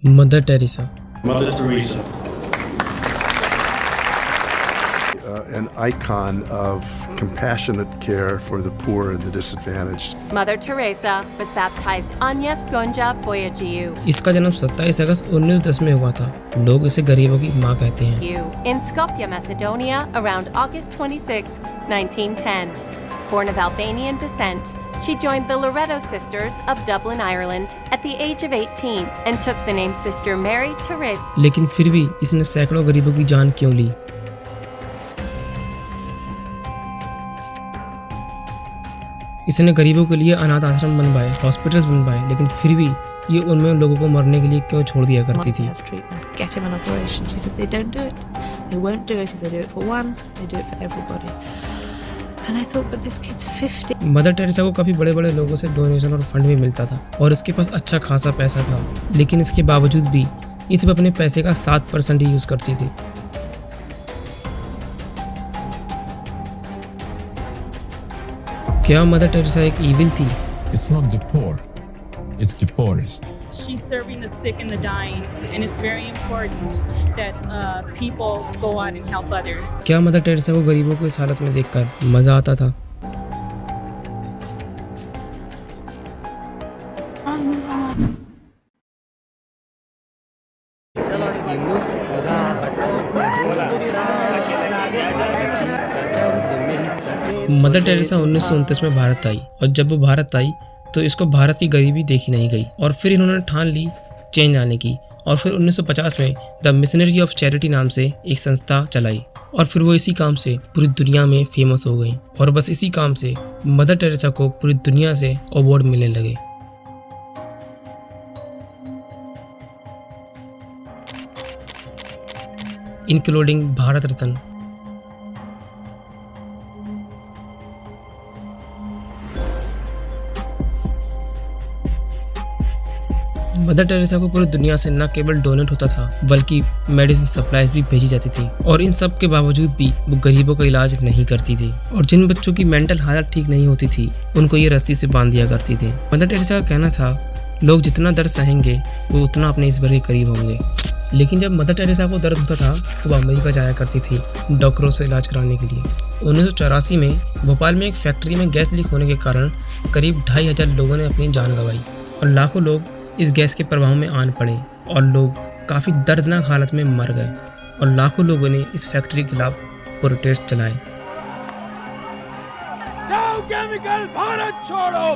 Mother Teresa. Mother Teresa. An icon of compassionate care for the poor and the disadvantaged. Mother Teresa was baptized Agnes Gonja Boyajiu इसका जन्म 27 अगस्त 1910 में हुआ था। लोग इसे गरीबों की माँ कहते हैं। in Skopje, Macedonia, around August 26, 1910. Born of Albanian descent, she joined the Loreto Sisters of Dublin, Ireland, at the age of 18 and took the name Sister Mary Therese. लेकिन फिर भी इसने सैकड़ों गरीबों की जान क्यों ली? इसने गरीबों के लिए अनाथ आश्रम बनवाए, हॉस्पिटल्स बनवाए, लेकिन फिर भी ये उनमें लोगों को मरने के लिए क्यों छोड़ दिया करती थी? मदर टेरेसा को काफी बड़े बड़े लोगों से डोनेशन और फंड भी मिलता था और इसके पास अच्छा खासा पैसा था, लेकिन इसके बावजूद भी ये सिर्फ अपने पैसे का 7% ही यूज करती थी। क्या मदर टेरेसा एक ईविल थी? It's not the poor, it's the poorest. She's serving the sick and the dying, and it's very important that people go out and help others. क्या मदर टेरेसा को गरीबों को इस हालत में देखकर मजा आता था? मदर टेरेसा 1929 में भारत आई और जब वो भारत आई तो इसको भारत की गरीबी देखी नहीं गई और फिर इन्होंने ठान ली चेंज आने की और फिर 1950 में द मिशनरी ऑफ चैरिटी नाम से एक संस्था चलाई और फिर वो इसी काम से पूरी दुनिया में फेमस हो गई और बस इसी काम से मदर टेरेसा को पूरी दुनिया से अवार्ड मिलने लगे। Including Bharat Ratna. Mother Teresa को पूरी दुनिया से न केवल डोनेट होता था बल्कि मेडिसिन सप्लाईज भी भेजी जाती थी और इन सब के बावजूद भी वो गरीबों का इलाज नहीं करती थी और जिन बच्चों की मेंटल हालत ठीक नहीं होती थी उनको ये रस्सी से बांध दिया करती थी। मदर टेरेसा का कहना था लोग जितना दर्द सहेंगे वो उतना अपने ईश्वर के करीब होंगे। लेकिन जब मदर टेरेसा को दर्द होता था तो वह अमेरिका जाया करती थी डॉक्टरों से इलाज कराने के लिए। 1984 में भोपाल में एक फैक्ट्री में गैस लीक होने के कारण करीब 2500 लोगों ने अपनी जान गंवाई और लाखों लोग इस गैस के प्रभाव में आन पड़े और लोग काफ़ी दर्दनाक हालत में मर गए और लाखों लोगों ने इस फैक्ट्री के खिलाफ प्रोटेस्ट चलाए। भारत छोड़ो,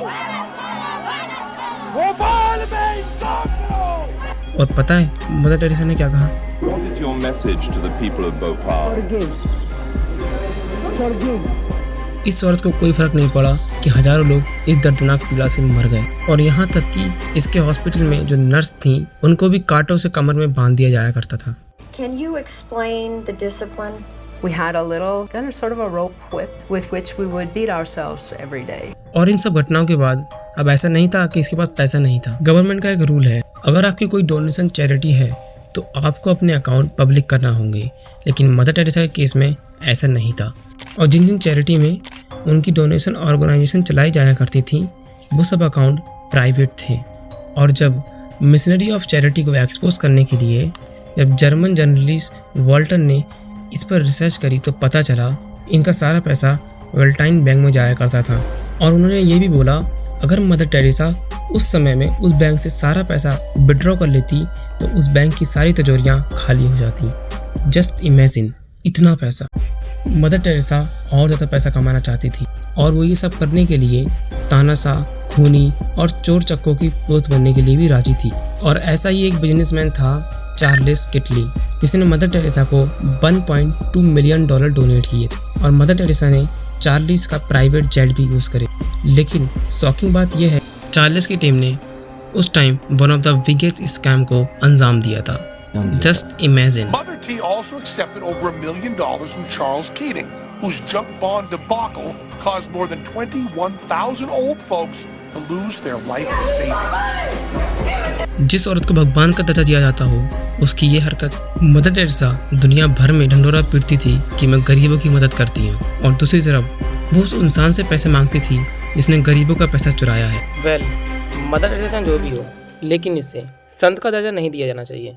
भोपाल में और पता है मदर टेरेसा ने क्या कहा? What is your message to the people of Bhopal? इस औरत को कोई फर्क नहीं पड़ा कि हजारों लोग इस दर्दनाक पीड़ा से मर गए और यहाँ तक कि इसके हॉस्पिटल में जो नर्स थी उनको भी कांटों से कमर में बांध दिया जाया करता था। Can you explain the discipline? We had a little kind of sort of a rope whip with which we would beat ourselves every day. और इन सब घटनाओं के बाद अब ऐसा नहीं था कि इसके पास पैसा नहीं था। गवर्नमेंट का एक रूल है, अगर आपकी कोई डोनेशन चैरिटी है तो आपको अपने अकाउंट पब्लिक करना होंगे, लेकिन मदर टेरेसा के केस में ऐसा नहीं था और जिन जिन चैरिटी में उनकी डोनेशन ऑर्गेनाइजेशन चलाई जाया करती थी वो सब अकाउंट प्राइवेट थे। और जब मिशनरी ऑफ चैरिटी को एक्सपोज करने के लिए जब जर्मन जर्नलिस्ट वॉल्टर ने इस पर रिसर्च करी तो पता चला इनका सारा पैसा वेल्टाइन बैंक में जाया करता था और उन्होंने ये भी बोला अगर मदर टेरेसा उस समय में उस बैंक से सारा पैसा विड्रॉ कर लेती तो उस बैंक की सारी तिजोरियां खाली हो जाती। जस्ट इमेजिन, इतना पैसा। मदर टेरेसा और ज़्यादा पैसा कमाना चाहती थी और वो ये सब करने के लिए तानाशाह, खूनी और चोर चक्कों की दोस्त बनने के लिए भी राजी थी। और ऐसा ही एक बिजनेसमैन था चार्ल्स किटली जिसने मदर टेरेसा को $1.2 मिलियन डोनेट किए और मदर टेरेसा ने चार्ल्स का प्राइवेट जेट भी यूज़ करे। लेकिन शॉकिंग बात यह है चार्ल्स की टीम ने उस time one of the biggest scam को अंजाम दिया था। Just imagine. Mother T also accepted over $1 million from Charles Keating, whose junk bond debacle caused more than 21,000 old folks to lose their life savings. जिस औरत को भगवान का दर्जा दिया जाता हो उसकी ये हरकत। मदर टेरेसा दुनिया भर में ढंढोरा पीटती थी कि मैं गरीबों की मदद करती हूँ और दूसरी तरफ वो उस इंसान से पैसे मांगती थी जिसने गरीबों का पैसा चुराया है। मदर टेरेसा जो भी हो लेकिन इसे संत का दर्जा नहीं दिया जाना चाहिए।